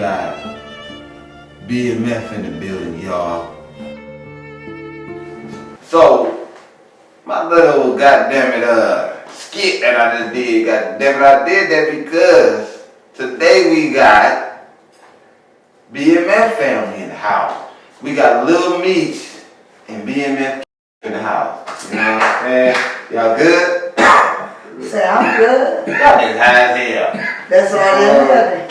got BMF in the building, y'all. So, my little skit that I just did, goddammit, I did that because today we got BMF Family in the house. We got Lil Meech and BMF in the house. You know what I'm saying? Y'all good? Say, I'm good. Y'all niggas high as hell. That's all that matters.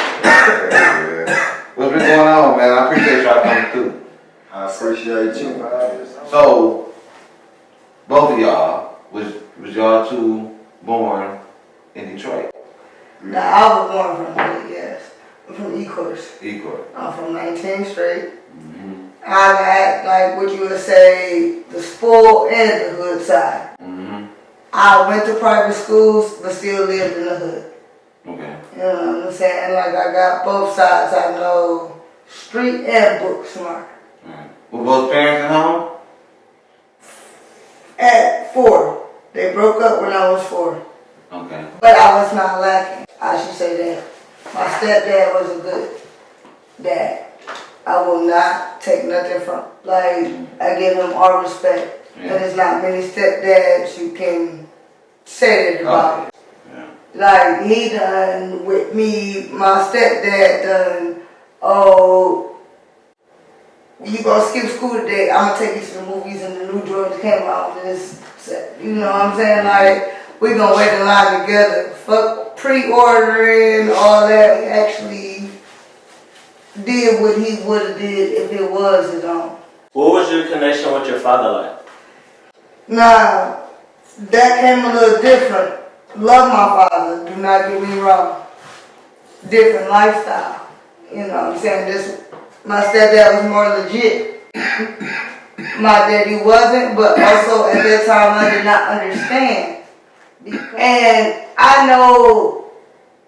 What's been going on, man? I appreciate y'all coming through. I appreciate you. So, both of y'all, was y'all two born in Detroit? Now, I was born from the hood, yes. I'm from Ecourse. Ecourse. I'm from 19th Street. I got, like, what you would say, the spoiled and the hood side. I went to private schools, but still lived in the hood. Okay. You know what I'm saying? Like, I got both sides. I know street and book smart. Right. Were both parents at home? At 4. They broke up when I was 4. Okay. But I was not lacking. I should say that. My stepdad was a good dad. I will not take nothing from. Like, I give him all respect. Yeah. And there's not many stepdads you can say that about. Okay. Yeah. Like, he done with me, my stepdad done, oh, you gonna skip school today, I'm gonna take you to the movies and the new Jordans came out. You know what I'm saying? Like, we gonna wait in line together. Fuck pre-ordering, all that. We actually did what he would have did if it was his own. What was your connection with your father like? Nah, that came a little different. Love my father, do not get me wrong. Different lifestyle. You know what I'm saying? My stepdad was more legit. My daddy wasn't, but also at that time I did not understand. And I know,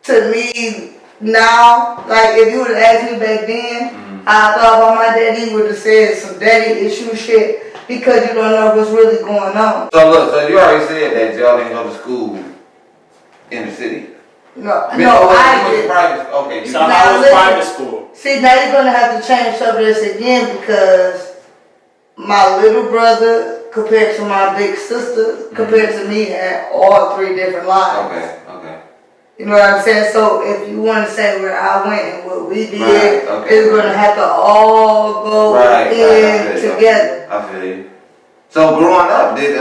to me now, like if you would have asked me back then, I thought about my daddy, he would have said some daddy issue shit. Because you don't know what's really going on. So look, so you already said that y'all didn't go to school in the city. No, I did. Private. Okay. So how was private school? See, now you're going to have to change subjects again because my little brother, compared to my big sister, compared to me, had all 3 different lives. Okay. You know what I'm saying? So if you want to say where I went and what we did, right, it's going to have to all go in together. I feel you. So growing up, did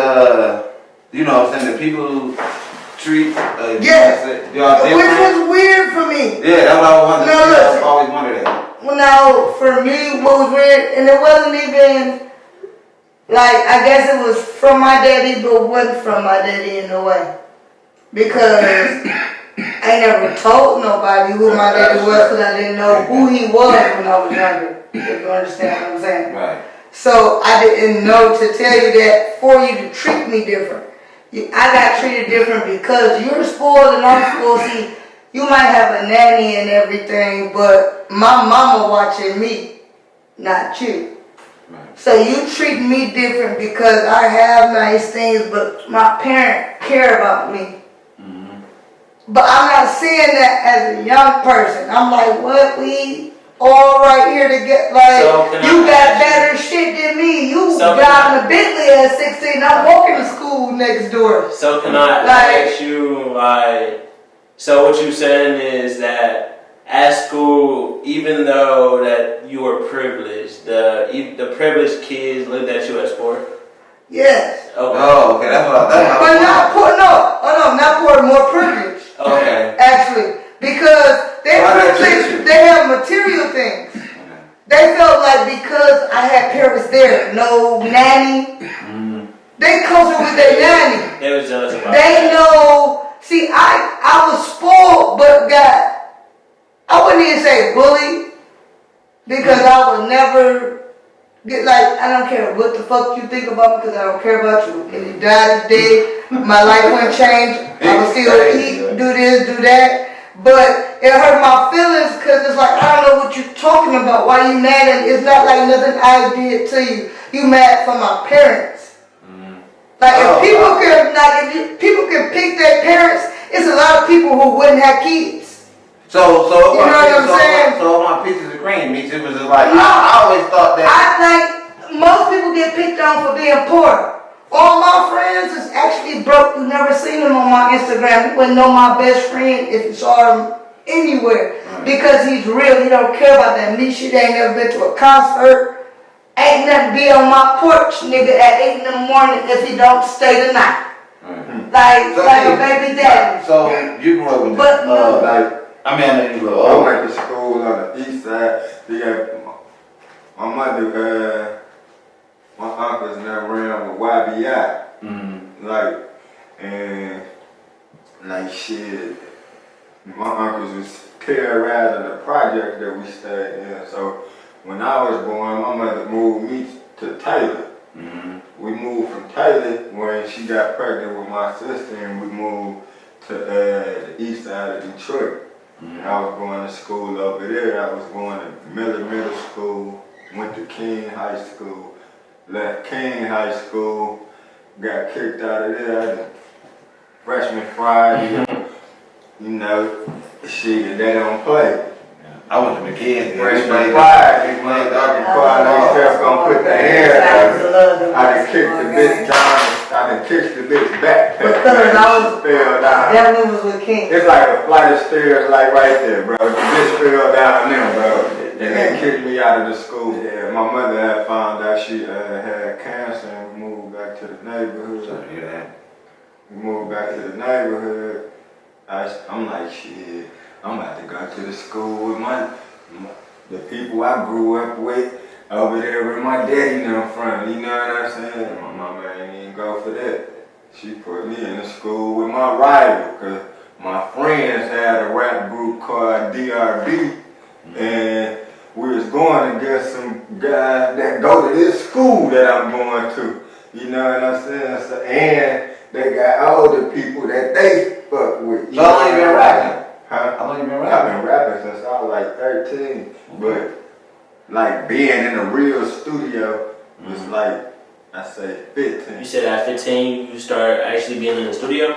you know what I'm saying, the people treat y'all different? Which was weird for me. Yeah, that's what I wanted. No, listen. I've always wondered that. Well, now, for me, what was weird, and it wasn't even, like, I guess it was from my daddy, but wasn't from my daddy in a way. Because I never told nobody who my daddy was because I didn't know who he was when I was younger, if you understand what I'm saying. Right. So I didn't know to tell you that for you to treat me different. I got treated different because you're spoiled and I'm spoiled. See, you might have a nanny and everything, but my mama watching me, not you. Right. So you treat me different because I have nice things, but my parents care about me. But I'm not saying that as a young person. I'm like, what, we all right here to get, like, So you got better shit than me. You driving a Bentley at 16. I'm walking to school next door. So can I ask you, like, so what you're saying is that at school, even though that you were privileged, the privileged kids looked at you as poor? Yes. Okay. Oh, okay, that's what But not poor, not poor, more privileged. Okay. Actually, because they have material things. Okay. They felt like because I had parents there, no nanny, they closer with their nanny. They was jealous about They know. See, I was spoiled, but I wouldn't even say bullied because I would never get like, I don't care what the fuck you think about me because I don't care about you. If you die today, my life wouldn't change. I would still eat, do this, do that. But it hurt my feelings because it's like, I don't know what you're talking about. Why you mad at me? It's not like nothing I did to you. You mad for my parents. Like if people can pick their parents, it's a lot of people who wouldn't have kids. So You know what I'm saying? So my pieces of green, Meech, it was just like, No. I always thought that. I think most people get picked on for being poor. All my friends is actually broke. You never seen them on my Instagram. You wouldn't know my best friend if you saw him anywhere. Right. Because he's real. He don't care about that me shit. Ain't never been to a concert. Ain't nothing be on my porch, nigga, at 8 in the morning if he don't stay the night. Right. Like a baby daddy. So you grew up with But no. Like, I mean, I know you grew I up. went to school on the east side. My mother, my uncles never ran with YBI. Mm-hmm. Like shit. My uncles was terrorizing the project that we stayed in. So when I was born, my mother moved me to Taylor. Mm-hmm. We moved from Taylor when she got pregnant with my sister, and we moved to the east side of Detroit. Mm-hmm. I was going to school over there. I was going to Miller Middle School, went to King High School, left King High School, got kicked out of there. Freshman Friday, you know, shit, they don't play. I went to McKinsey. Freshman Friday, motherfucking car, they just gonna put the hair down. I done kicked the bitch down. I done kicked the bitch back. Because I was, fell down. that one was with King. It's like a flight of stairs, like right there, bro. The bitch fell down there, bro. And they kicked me out of the school. Yeah, my mother had found out she had cancer, and we moved back to the neighborhood. So, yeah. We moved back to the neighborhood. I'm like, shit, I'm about to go to the school with the people I grew up with over there with my daddy now from. You know what I'm saying? My mama ain't even go for that. She put me in the school with my rival, because my friends had a rap group called DRB, and we was going against some guys that go to this school that I'm going to. You know what I'm saying? So, and they got older people that they fuck with. So how long you been rapping? Huh? How long you been I've rapping? been rapping since I was like 13, but like being in a real studio was like, I say 15. You said at 15 you start actually being in the studio?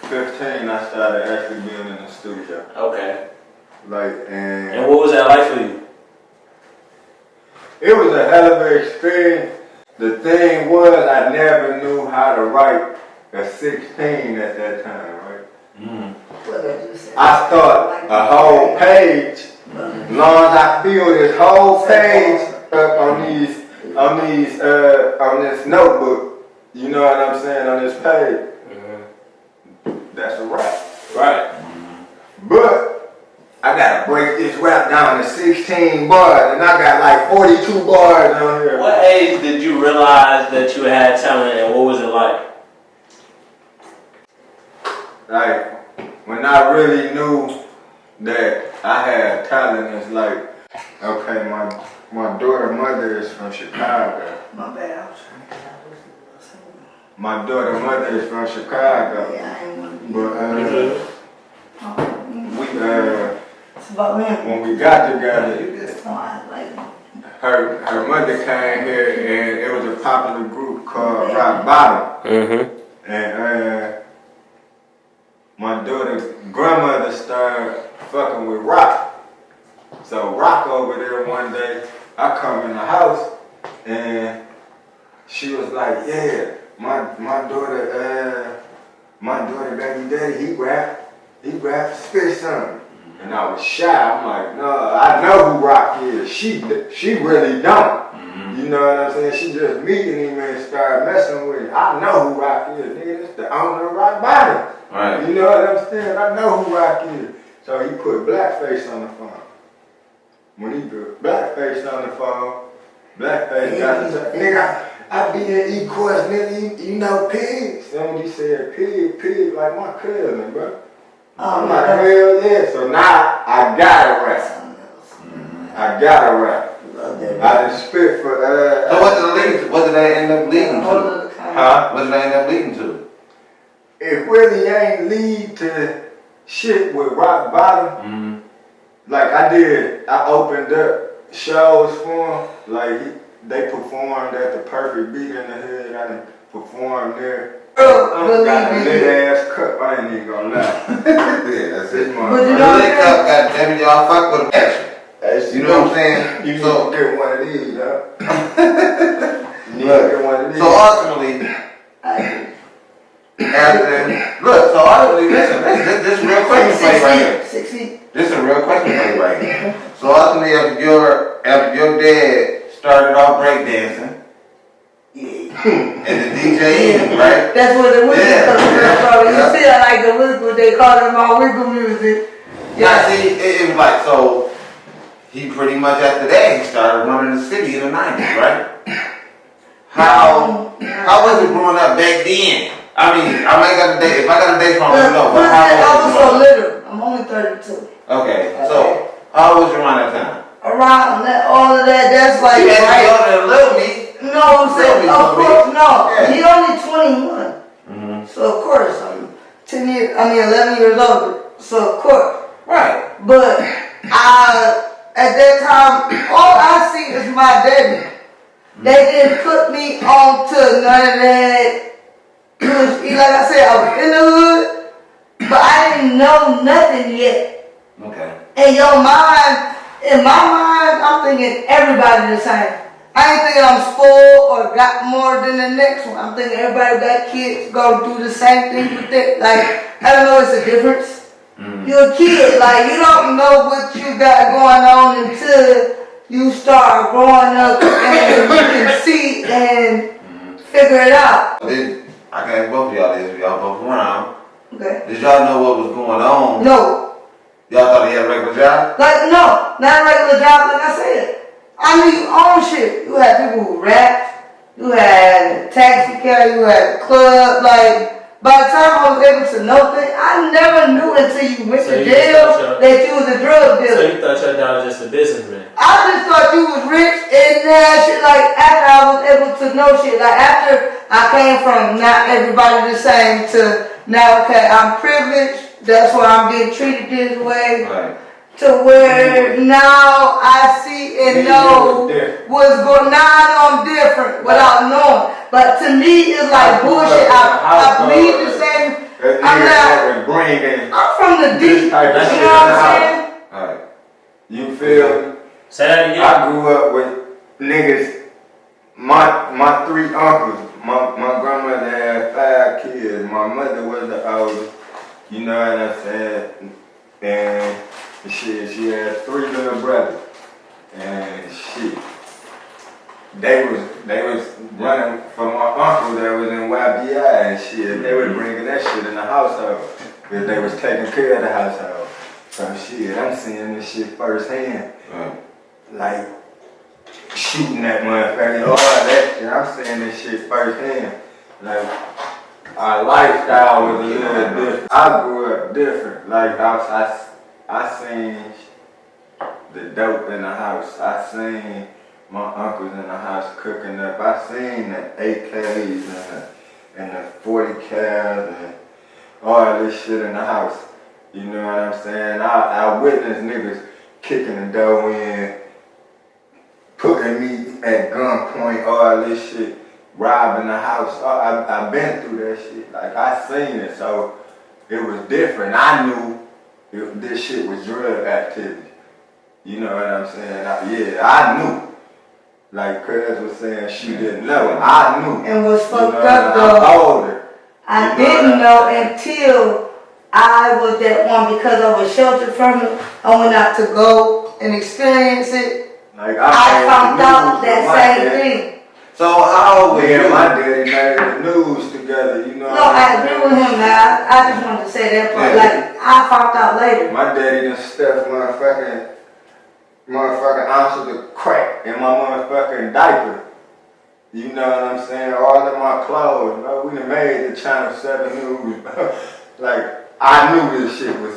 15 I started actually being in the studio. Okay. And what was that like for you? it was a hell of an experience. The thing was, I never knew how to write a 16 at that time, right? Mm-hmm. I thought a whole page, as long as I fill this whole page up on this notebook, you know what I'm saying, on this page, that's a rap. Right. But I gotta break this rap down to 16 bars, and I got like 42 bars on here. What age did you realize that you had talent, and what was it like? Like, when I really knew that I had talent, it's like, okay, my daughter mother is from Chicago. My bad. My daughter mother is from Chicago. Yeah, I ain't want to be. But It's about him. when we got together, Oh, I like him. her mother came here, and it was a popular group called Rock Bottom. Mm-hmm. And my daughter's grandmother started fucking with Rock. So Rock over there one day, I come in the house, and she was like, yeah, my daughter, baby daddy, he rap, spit something. And I was shy. I'm like, no, I know who Rock is. She really don't. Mm-hmm. You know what I'm saying? She just meeting him and started messing with him. I know who Rock is, nigga. That's the owner of Rock Bottom. Right. You know what I'm saying? I know who Rock is. So he put blackface on the phone. When he put blackface on the phone, blackface got to say, nigga, I be in E-Course, nigga, you know pigs. Somebody said pig, like my cousin, bro. I'm like, hell yeah. So now I gotta rap. I gotta rap. I just spit for So what did they end up leading to? Huh? What did they end up leading to? It really ain't lead to shit with Rock Bottom. Mm-hmm. Like I opened up shows for them. Like they performed at the Perfect Beat in the Hood. I done performed there I'm got a lit ass cup, I ain't even gonna lie. Yeah, that's it. But you The know lick up, goddamn it, y'all fuck with them extra. You know what I'm saying? You So, need to get one of these, huh? You need to get one of these. so ultimately, so ultimately, listen, this is a real question for you right here. 6 feet. This is a real question for you right here. So ultimately, if your dad started off breakdancing and the DJing, right? That's what the wiggle Yeah. You see, I like the wiggle. They call it my wiggle music. Yeah. See, it was like, so he pretty much after that, he started running the city in the 90s, right? How was it growing up back then? I mean, I might got a date. If I got a date from, I don't know. But how I was so was little. I'm only 32. Okay, so how was you around that time? Around that, all of that, that's like You had right. to go to Little Me. No, I'm saying, of course, no. Yeah. He only 21. Mm-hmm. So of course, I'm 11 years older. So of course. Right. But at that time, all I see is my daddy. They didn't put me on to none of that. Like I said, I was in the hood, but I didn't know nothing yet. Okay. In my mind, I'm thinking everybody the same. I ain't thinking I'm spoiled or got more than the next one. I'm thinking everybody got kids gonna do the same thing with it. Like, I don't know, it's a difference. Mm-hmm. You're a kid, like you don't know what you got going on until you start growing up and you can see and figure it out. I can ask both of y'all this, y'all both around. Okay. Did y'all know what was going on? No. Y'all thought he had a regular job? Like, no, not a regular job, like I said. I knew you own shit. You had people who rap, you had a taxi cab, you had a club, like, by the time I was able to know things, I never knew until you went to jail that you was a drug dealer. So you thought your dad was just a businessman? I just thought you was rich and had shit, like, after I was able to know shit, like, after I came from not everybody the same to now, okay, I'm privileged, that's why I'm getting treated this way. Right. To where now I see and know what's going on. Now I know I'm different without knowing. But to me, it's like bullshit. I believe the same. I'm from the deep. You know what I'm saying? Alright. You feel? Say that again. I grew up with niggas. My 3 uncles. My grandmother had 5 kids. My mother was the oldest. You know what I'm saying? And shit, she had 3 little brothers. And shit, they was running for my uncle that was in YBI and shit. They was bringing that shit in the household. Because they was taking care of the household. So shit, I'm seeing this shit firsthand. Right. Like, shooting that motherfucker, all that shit. I'm seeing this shit firsthand. Like, our lifestyle was a little different. I grew up different. Like, I seen the dope in the house. I seen my uncles in the house cooking up. I seen the AKs and the 40 cals and all this shit in the house. You know what I'm saying? I witnessed niggas kicking the dough in, putting me at gunpoint, all this shit, robbing the house. I've been through that shit. Like, I seen it, so it was different. I knew this shit was drug activity. You know what I'm saying? I knew. Like Cuz was saying, she didn't know. I knew. And what's fucked you know, up though, I told her. I didn't know until I was that one because I was sheltered from it. I went out to go and experience it. Like, I found out that same thing. So how old were you? My daddy made the news together, you know. No, I agree with him now. I just wanted to say that part. Yeah. Like, I found out later. My daddy done stuffed motherfucking ounces of crack in my motherfucking diaper. You know what I'm saying? All of my clothes. We done made the Channel 7 news. Like, I knew this shit was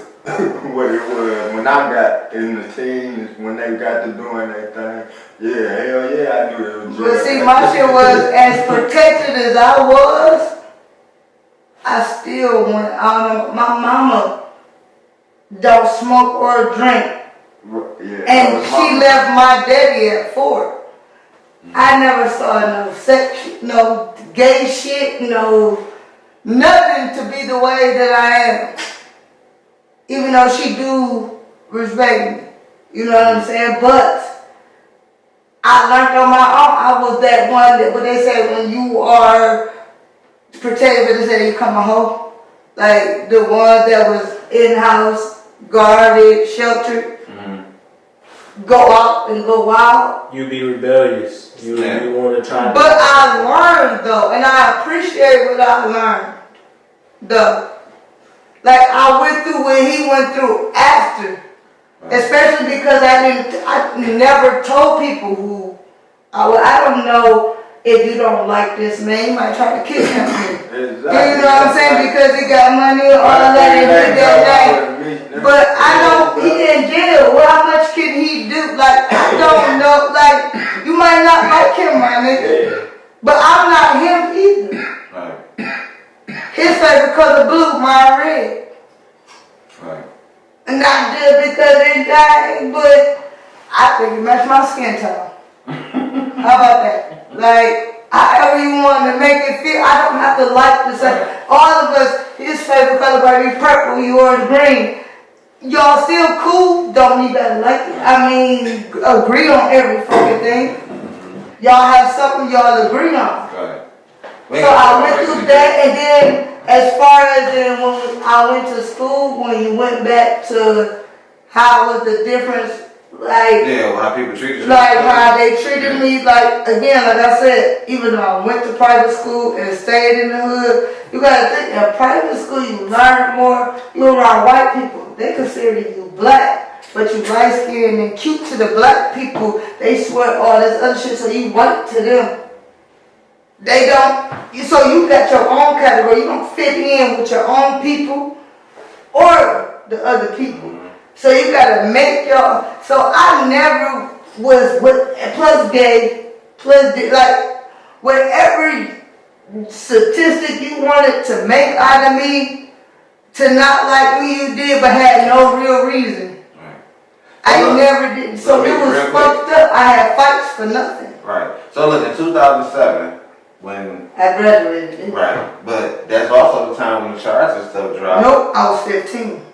what it was. When I got in the teens, when they got to doing their thing, yeah, hell yeah, I knew it was. But see, my shit was as protected as I was. I still went. I don't know. My mama don't smoke or drink, Yeah, and she left my daddy at 4. I never saw no sex, no gay shit, no nothing to be the way that I am. Even though she do respect me. You know what I'm saying? But I learned on my own. I was that one that what they say when you are protected, they say you come a hoe. Like the one that was in-house, guarded, sheltered. Go out and go wild. You be rebellious. You want to try. But I learned though, and I appreciate what I learned. Though, like I went through what he went through after, especially because I never told people who. I don't know if you don't like this man, you might try to kidnap me. Exactly. You know what I'm saying? Because he got money or all of that and did that name. But I know he in jail. Well, how much can he do? Like, I don't know. Like, you might not like him, my nigga. But I'm not him either. Right. His favorite color blue, mine red. Right. And not just because it died, but I think it matched my skin tone. How about that? Like, however you want to make it feel, I don't have to like the same. All of us, his favorite color might be purple, yours green. Y'all still cool, don't need that like it. I mean, agree on every fucking thing. Y'all have something y'all agree on. Right. So I went through that, and then as far as then when I went to school, when you went back to how was the difference, like how people treat you. like how they treated me, like again, like I said, even though I went to private school and stayed in the hood, you gotta think in private school you learn more. You around white people, they consider you black, but you light skinned and cute to the black people. They swear all this other shit, so you white to them. They don't. So you got your own category. You don't fit in with your own people or the other people. So you gotta make your. So I never was with plus gay, plus like whatever statistic you wanted to make out of me to not like me, you did, but had no real reason. Right. I never did. So it was fucked up. I had fights for nothing. Right. So look, in 2007, when I graduated. right, but that's also the time when the charts and stuff dropped. Nope, I was 15.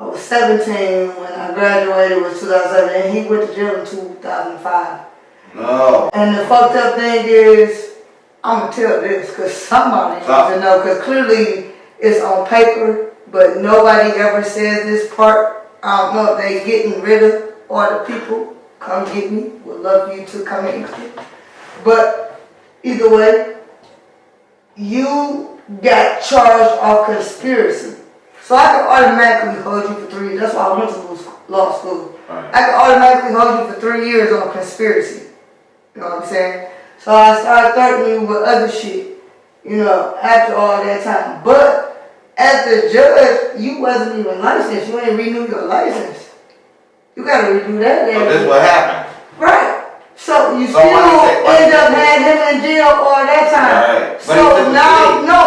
I was 17 when I graduated. It was 2007, and he went to jail in 2005. No. And the fucked up thing is, I'm gonna tell this because somebody needs to know, because clearly it's on paper, but nobody ever says this part. I don't know if they getting rid of all the people. Come get me. Would love you to come and get me. But either way, you got charged of conspiracy. So I could automatically hold you for 3 years. That's why I went to law school. Right. I could automatically hold you for 3 years on conspiracy. You know what I'm saying? So I started threatening you with other shit, you know, after all that time. But as the judge, you wasn't even licensed. You ain't renewed your license. You gotta redo that. So this is what happened. Right. So you So still why end up having him in jail all that time. Right. But So now, no,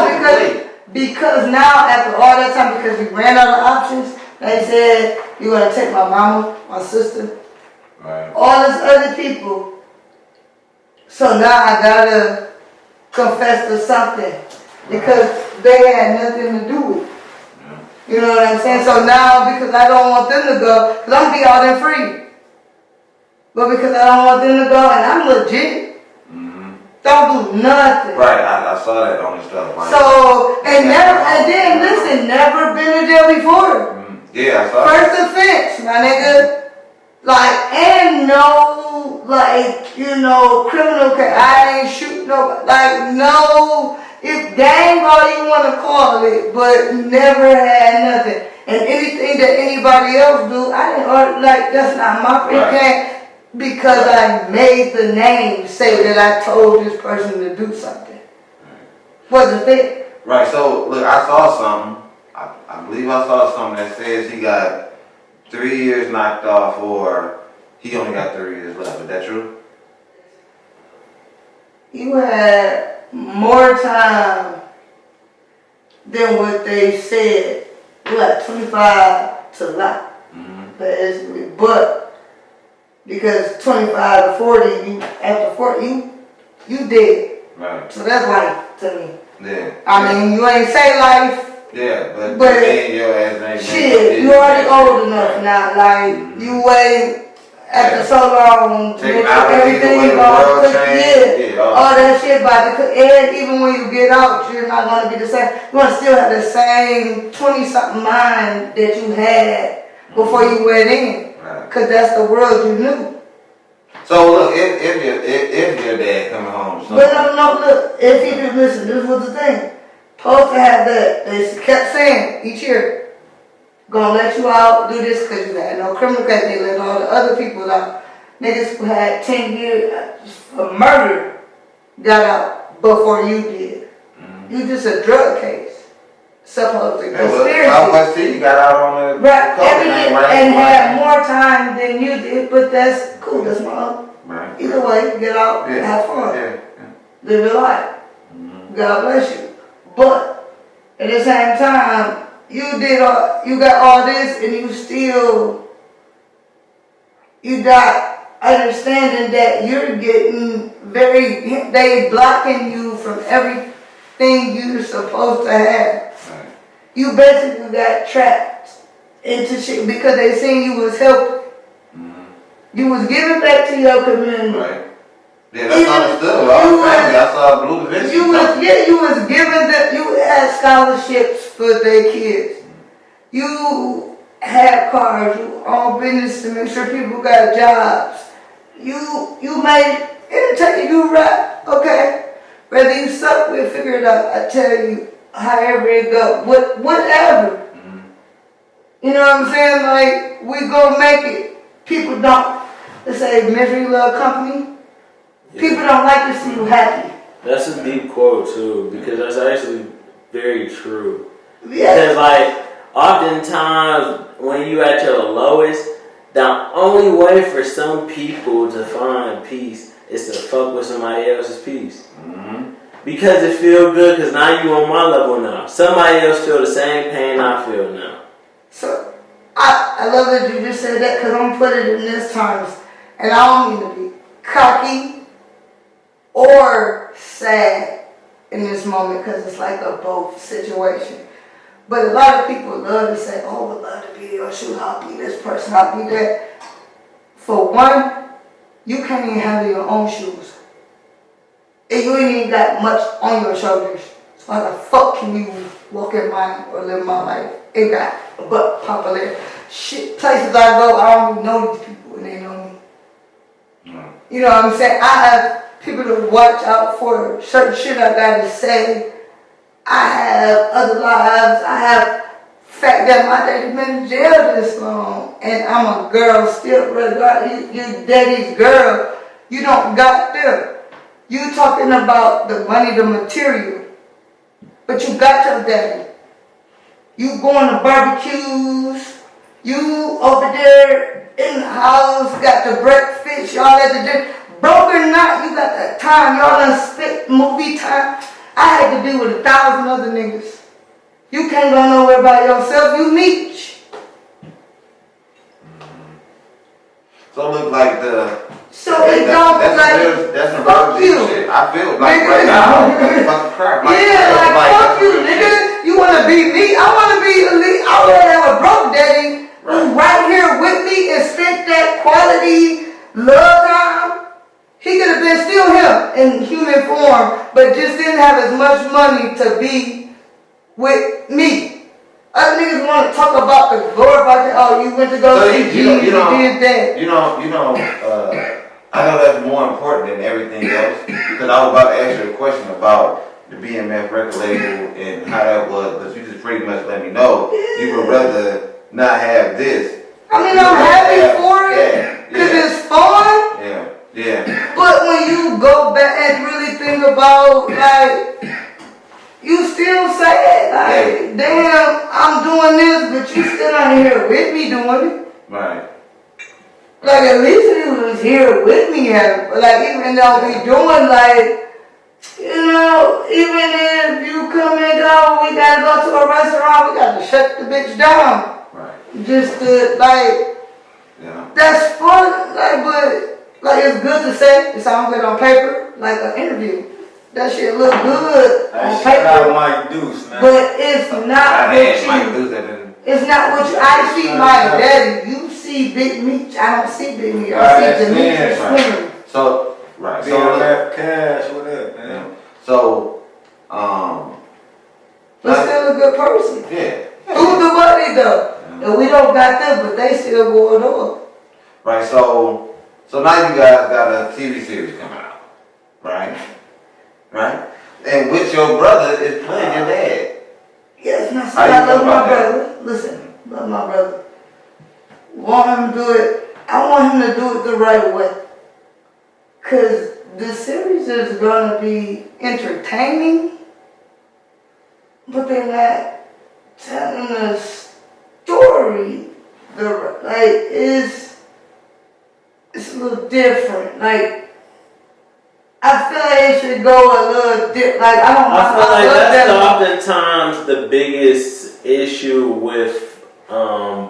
because now after all that time, because we ran out of options, they said you're gonna take my mama, my sister, right, all these other people. So now I gotta confess to something because they had nothing to do with it. You know what I'm saying? So now because I don't want them to go, because I'm gonna be out and free. But because I don't want them to go and I'm legit, don't do nothing. right. I saw that on the stuff. Right? So and then listen, never been to jail before. Yeah, I saw First offense, my nigga. Like, and no, like, you know, criminal case. I ain't shoot nobody. Like, no, if gang all you want to call it, but never had nothing. And anything that anybody else do, I didn't, or like, that's not my, it can't, because I made the name say that I told this person to do something. Wasn't it? Right, so look, I saw something. I believe I saw something that says he got 3 years knocked off, or he only got 3 years left. Is that true? You had more time than what they said. You had 25 to life, basically. But because 25 to 40, you after 40, you dead. Right. So that's life to me. Yeah. I mean, you ain't say life. Yeah, but But your ass ain't shit, you already old enough now. Like you wait after so long, everything about to cook. Yeah, all that shit about to cook. And even when you get out, you're not gonna be the same. You're gonna still have the same 20-something mind that you had before you went in, cause that's the world you knew. So look, if your dad coming home, but no, look, if he did listen, this was the thing. Supposed to have that. They kept saying each year, gonna let you out, do this because you had no criminal case. They let all the other people out. Niggas who had 10 years for murder got out before you did. You just a drug case. Supposedly. Conspiracy. Southwest City got out on the right, and had more time than you did, but that's cool. That's my own. Right. Either way, get out, have fun. Live your life. God bless you. But at the same time, you got all this and you got understanding that you're getting they blocking you from everything you're supposed to have. Right. You basically got trapped into shit because they seen you was helping. You was giving back to your community. Right. Yeah, that's understood. I saw Blue Division. You was giving you had scholarships for their kids. You had cars, you owned business to make sure people got jobs. You made entertainment, you rap, okay. Whether you suck, we'll figure it out. I tell you, however it go, whatever. You know what I'm saying? Like, we gonna make it. People don't, let's say, misery love company. People don't like to see you happy. That's a deep quote too, because that's actually very true. Yeah. Because like, oftentimes when you at your lowest, the only way for some people to find peace is to fuck with somebody else's peace. Because it feels good, because now you on my level now. Somebody else feel the same pain I feel now. So, I love that you just said that, because I'm going to put it in this terms. And I don't mean to be cocky or sad in this moment, because it's like a both situation. But a lot of people love to say, oh, I would love to be your shoe, I'll be this person, I'll be that. For one, you can't even handle your own shoes. And you ain't even got much on your shoulders. So how the fuck can you walk in mine or live my life? Ain't got a butt popular. Shit, places I go, I don't even know these people and they know me. You know what I'm saying? I have people to watch out for certain shit I gotta say. I have other lives. I have fact that my daddy been in jail this long, and I'm a girl still. Regardless, you daddy's girl. You don't got them. You talking about the money, the material, but you got your daddy. You going to barbecues. You over there in the house, got the breakfast. Y'all at the dinner. Broke or not, you got that time. Y'all done spent movie time. I had to be with 1,000 other niggas. You can't go nowhere by yourself. You Meech. So look like the. So it don't that's fuck you. Shit. I feel like nigga. Right now I'm fucking crap. Like fuck you, nigga. You wanna be me? I wanna be elite. I wanna have a broke daddy who's right here with me and spent that quality love time. He could have been still him in human form, but just didn't have as much money to be with me. Other niggas want to talk about the glorified, oh, you went to go see Jesus, you did that. I know that's more important than everything else, because I was about to ask you a question about the BMF record label and how that was, but you just pretty much let me know you would rather not have this. I mean, I'm happy for it, because it's fun. Yeah. But when you go back and really think about, like, you still say, like, damn, I'm doing this, but you still not here with me doing it. Right. Like, at least you was here with me, like, even though we doing, like, you know, even if you come and go, we gotta go to a restaurant, we gotta shut the bitch down. Right. Just to, like, that's fun, like, but. Like, it's good to say, it sounds good on paper, like an interview. that shit look good on Shout out paper, Mike Deuce, man. but it's not I what had Mike you. do that in. It's not what you. I see my daddy. You see Big Meech. I don't see Big Meech. I see Demetrius swimming. So, right. So, BMF Cash, what up, man? so, But still a good person. yeah. Who's the money though? And we don't got them, but they still going on. Right, so now you guys got a TV series coming out, right? Right? And with your brother is playing your dad. Yes, now see, How you I feel love my about that? brother. Listen, love my brother. Want him to do it. I want him to do it the right way. Cause the series is gonna be entertaining, but they're not telling a story. It's a little different. Like, I feel like it should go a little different. Like, I don't know. I feel like that's oftentimes the biggest issue with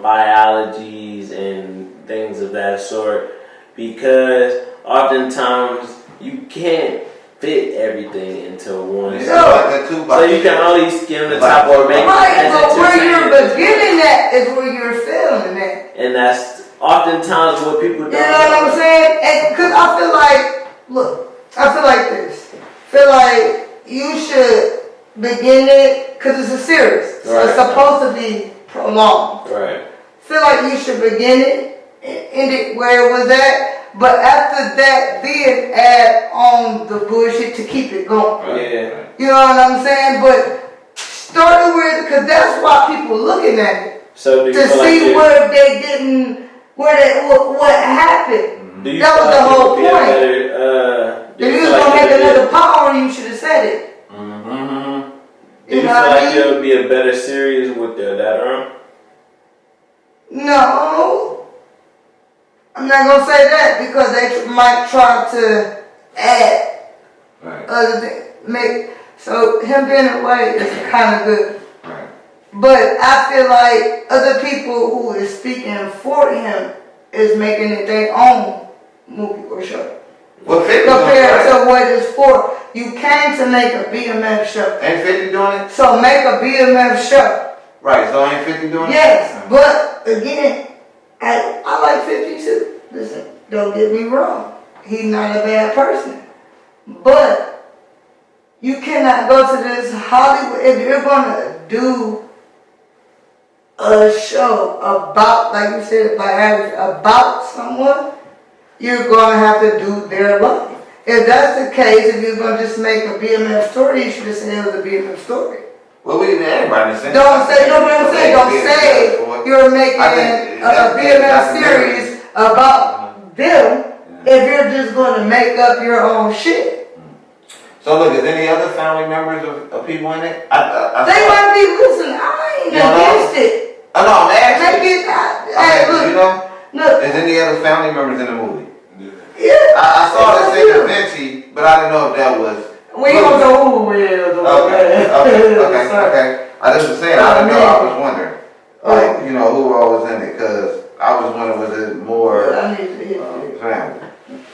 biologies and things of that sort, because oftentimes you can't fit everything into one. It's No. like a two-box So you can shit. only skim the top or make it Right, as but where you're entertaining. beginning at is where you're failing at. And that's oftentimes what people don't You know what I'm saying? Because I feel like, look, I feel like this. Feel like you should begin it, because it's a series. So it's Right. supposed to be prolonged. Right. Feel like you should begin it and end it where it was at. But after that, then add on the bullshit to keep it going. Yeah. You know what I'm saying? But start it with, because that's why people looking at it. So do you To feel like see it- where they didn't, what happened. do you that feel was the like it whole would be a point. better, If do you you was feel gonna like make it would be another power, you should have said it. Mm-hmm. Do You you know feel what I like mean? it would be a better series with their dad around? No. I'm not gonna say that because they might try to add Right, other things. So him being away is kind of good. right. But I feel like other people who is speaking for him is making it their own movie or show. Well, 50 Compared doing it, to what it's for. You came to make a BMF show. right? Ain't 50 doing it? So make a BMF show. Right, so ain't 50 doing it? Yes, but again, I like 52. Listen, don't get me wrong. He's not a bad person. But you cannot go to this Hollywood, if you're gonna do a show about, like you said, about someone, you're gonna have to do their life. If that's the case, if you're gonna just make a BMF story, you should have said it was a BMF story. Well, we everybody saying. Don't say, you know what I'm saying? Don't say you're making I think a that's BMF documentary. series about them if you're just gonna make up your own shit. So look, is any other family members of people in it? I They saw- might be, listen, I ain't You don't know? against it. I know, I'm asking. Make it, hey, You look, know, look, is any other family members in the movie? yeah. I saw it's it a say Da few. Vinci, but I didn't know if that was. We don't know who it is. Okay. I just was saying, I didn't know, I was wondering. Like, you know, who all was in it, because I was wondering, was it more I need to hit you. family?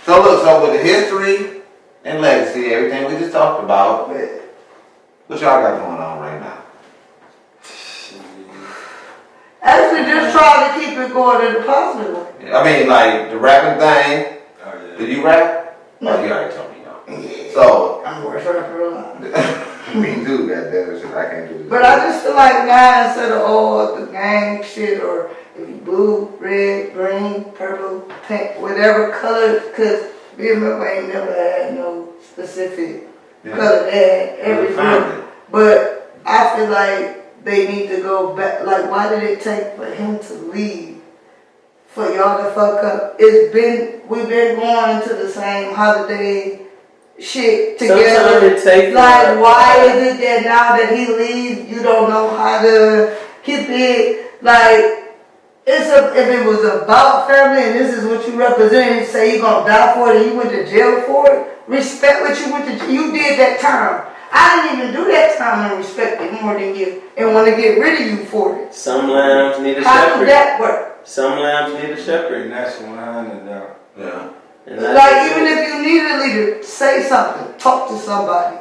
So look, so with the history and legacy, everything we just talked about, what y'all got going on right now? Actually, just try to keep it going in the positive way. I mean, like, the rapping thing, Oh, yeah. did you rap? No. Oh, you already told me, no. So, I'm the worst rapper alive. me too, goddamn shit, I can't do this. But I just feel like now instead of all the gang shit, or if you blue, red, green, purple, pink, whatever color, because BMF ain't never had no specific color. They had every found blue. it. But I feel like they need to go back. Like, why did it take for him to leave? For y'all to fuck up? We've been going to the same holiday shit together. Sometimes it takes Like, why is it that now that he leaves, you don't know how to keep it? Like, if it was about family and this is what you represent, and you say you're gonna die for it and you went to jail for it, respect what you went to jail. You did that time. I didn't even do that time and respect it more than you and want to get rid of you for it. Some lambs need a How did shepherd. that work? Some lambs need a shepherd. And that's 100 though. Yeah. And that's Like, even if you need a leader, say something, talk to somebody,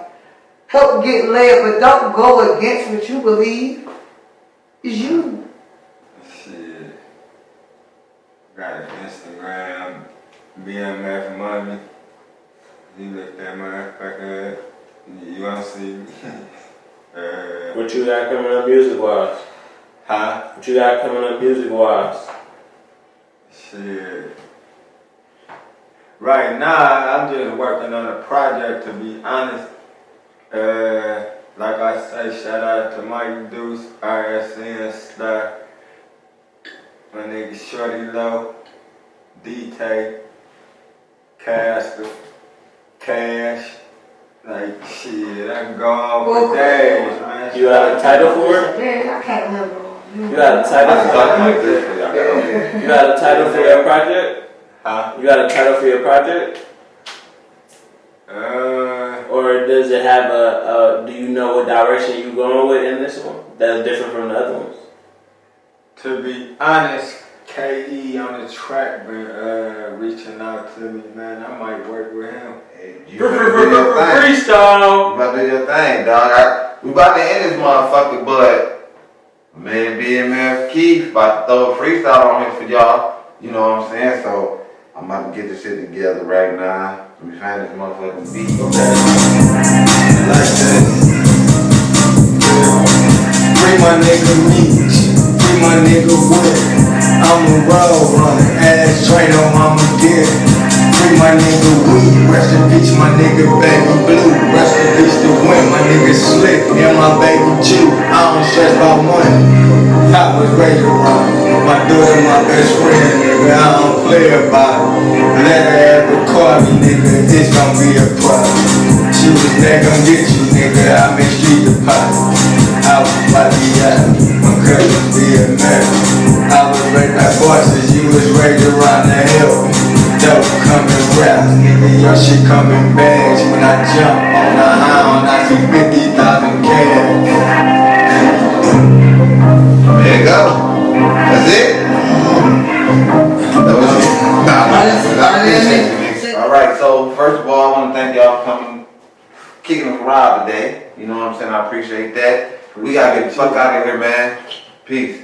help get led, but don't go against what you believe. It's you. Shit. Got an Instagram, BMF Family. You look that motherfucker up. You wanna see me? what you got coming up music wise? Huh? What you got coming up music wise? Shit. Right now, I'm just working on a project, to be honest. Like I say, shout out to Mike Deuce, RSN Star, my nigga Shorty Low, D-Tay, Casper, Cash. Like, shit, I can go on for days, man. You got a title for it? Man, I can't remember. You got a title for it? You got a title for your project? Huh? You got a title for your project? Or does it have do you know what direction you going with in this one? That's different from the other ones? To be honest, KE on the track been reaching out to me, man. I might work with him. Hey, you better do your thing. Freestyle! You about to do your thing, dog. We about to end this motherfucker, but man, BMF Keith about to throw a freestyle on here for y'all. You know what I'm saying? So I'm about to get this shit together right now. We find this motherfucking beat. Like that. Free my nigga Meech, free my nigga Wood. I'm a road runner, ass Drano, I'm a gear. Free my nigga Weed, rest in peace my nigga Baby Blue. Rest in peace to Win, my nigga Slick, and my baby Jew. I don't stress about money, I was raised around. My daughter, my best friend, nigga, I don't play about it. Let her have record me, nigga, it's gon' be a problem. She was there gon' get you, nigga, I make street deposit. I was about to be out, my cousin be a man. I was raised by bosses, you was raised around the hill. Dope coming raps, nigga, your shit coming bags. When I jump on the hound, I see 50,000 cash. There you go. That's it. That was it. All right. So first of all, I want to thank y'all for coming, kicking us around today. You know what I'm saying? I appreciate that. We gotta get the fuck out of here, man. Peace.